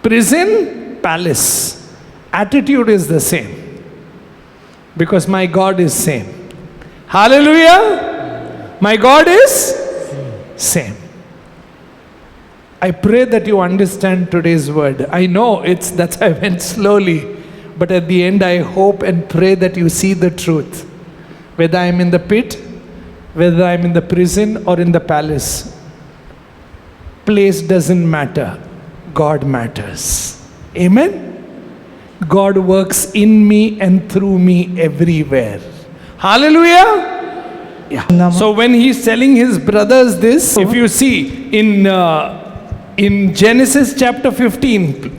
S1: prison, palace. Attitude is the same. Because my God is same. Hallelujah! My God is same. I pray that you understand today's word. I know that's I went slowly. But at the end I hope and pray that you see the truth. Whether I'm in the pit, whether I'm in the prison or in the palace. Place doesn't matter. God matters. Amen? God works in me and through me everywhere. Hallelujah? Yeah. So when he's telling his brothers this, if you see in Genesis chapter 50,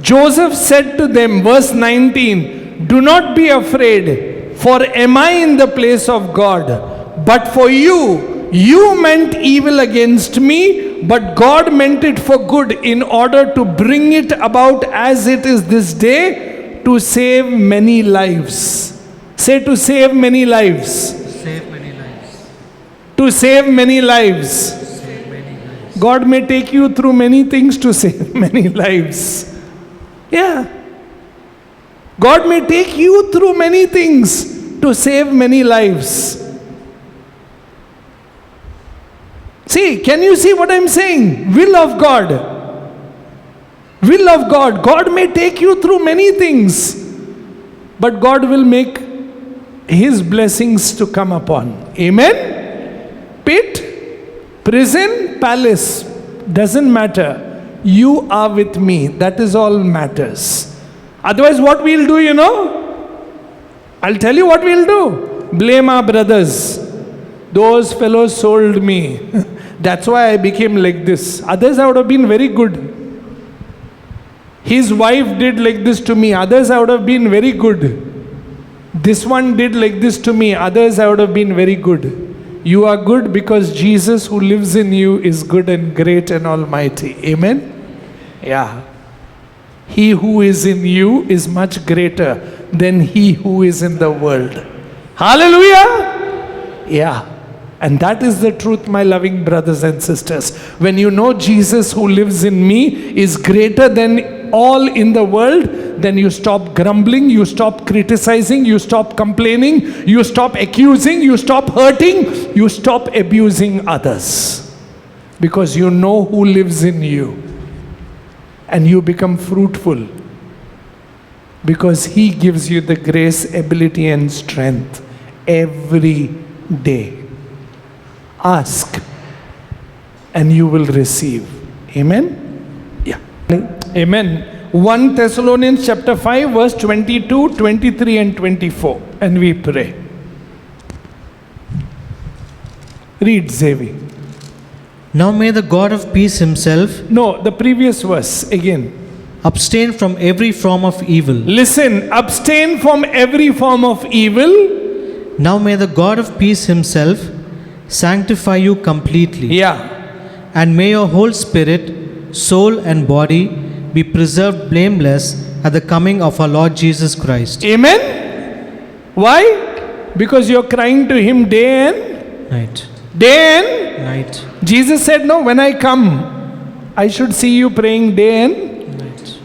S1: Joseph said to them, verse 19, do not be afraid, for am I in the place of God? But for you meant evil against me, but God meant it for good in order to bring it about as it is this day, to save many lives. Say, to save many lives.
S4: Save many lives.
S1: To save many lives.
S4: Save many lives.
S1: God may take you through many things to save many lives. Yeah. God may take you through many things to save many lives. See, can you see what I'm saying? Will of God. Will of God. God may take you through many things, but God will make his blessings to come upon. Amen? Pit, prison, palace, doesn't matter. You are with me. That is all matters. Otherwise, what we'll do, I'll tell you what we'll do. Blame our brothers. Those fellows sold me. That's why I became like this. Others I would have been very good. His wife did like this to me. Others I would have been very good. This one did like this to me. Others I would have been very good. You are good because Jesus who lives in you is good and great and almighty. Amen? Yeah. He who is in you is much greater than he who is in the world. Hallelujah! Yeah. And that is the truth, my loving brothers and sisters. When you know Jesus who lives in me is greater than all in the world, then you stop grumbling, you stop criticizing, you stop complaining, you stop accusing, you stop hurting, you stop abusing others. Because you know who lives in you. And you become fruitful. Because He gives you the grace, ability, and strength every day. Ask and you will receive. Amen? Yeah. Amen. 1 Thessalonians chapter 5 verse 22, 23 and 24. And we pray. Read, Zevi.
S4: Now may the God of peace himself
S1: No, the previous verse again.
S4: abstain from every form of evil.
S1: Listen, abstain from every form of evil.
S4: Now may the God of peace himself sanctify you completely.
S1: Yeah.
S4: And may your whole spirit, soul, and body be preserved blameless at the coming of our Lord Jesus Christ.
S1: Amen? Why? Because you're crying to Him day and
S4: Night.
S1: day and
S4: Night.
S1: Jesus said, no, when I come, I should see you praying day and
S4: Night.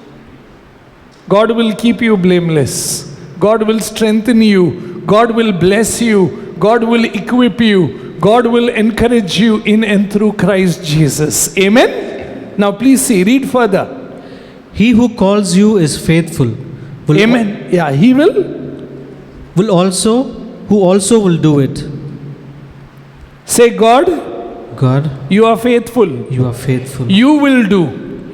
S1: God will keep you blameless. God will strengthen you. God will bless you. God will equip you. God will encourage you in and through Christ Jesus. Amen? Now please see, read further.
S4: He who calls you is faithful.
S1: Amen. Yeah, He will.
S4: Who also will do it.
S1: Say, God,
S4: God,
S1: you are faithful.
S4: you are faithful.
S1: You will do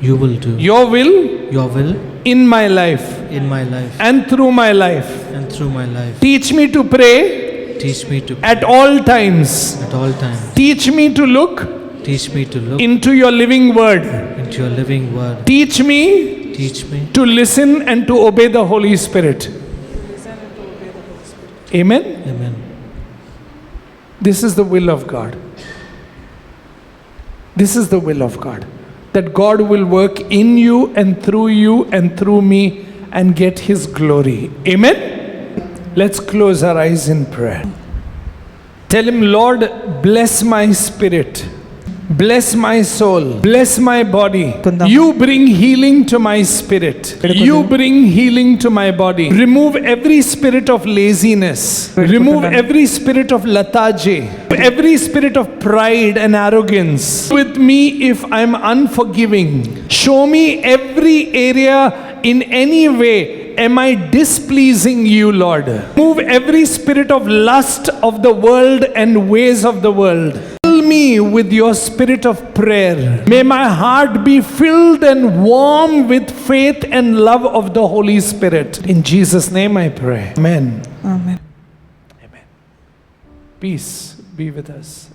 S4: You will do
S1: your will
S4: your will
S1: in my life
S4: in my life
S1: and through my life.
S4: and through my life.
S1: Teach me to pray
S4: Teach me to
S1: at all times.
S4: at all times.
S1: Teach me to look
S4: Teach me to look
S1: into your living word.
S4: into your living word.
S1: Teach me
S4: Teach me
S1: to listen and to obey the Holy Spirit. Amen?
S4: Amen.
S1: This is the will of God. This is the will of God. That God will work in you and through me and get His glory. Amen? Let's close our eyes in prayer. Tell Him, Lord, bless my spirit. Bless my soul. Bless my body. You bring healing to my spirit. You bring healing to my body. Remove every spirit of laziness. Remove every spirit of lethargy. Every spirit of pride and arrogance. With me if I'm unforgiving. Show me every area in any way am I displeasing you, Lord. Move every spirit of lust of the world and ways of the world. Fill me with your spirit of prayer. May my heart be filled and warm with faith and love of the Holy Spirit. In Jesus' name I pray. Amen.
S3: Amen.
S1: Amen. Peace be with us.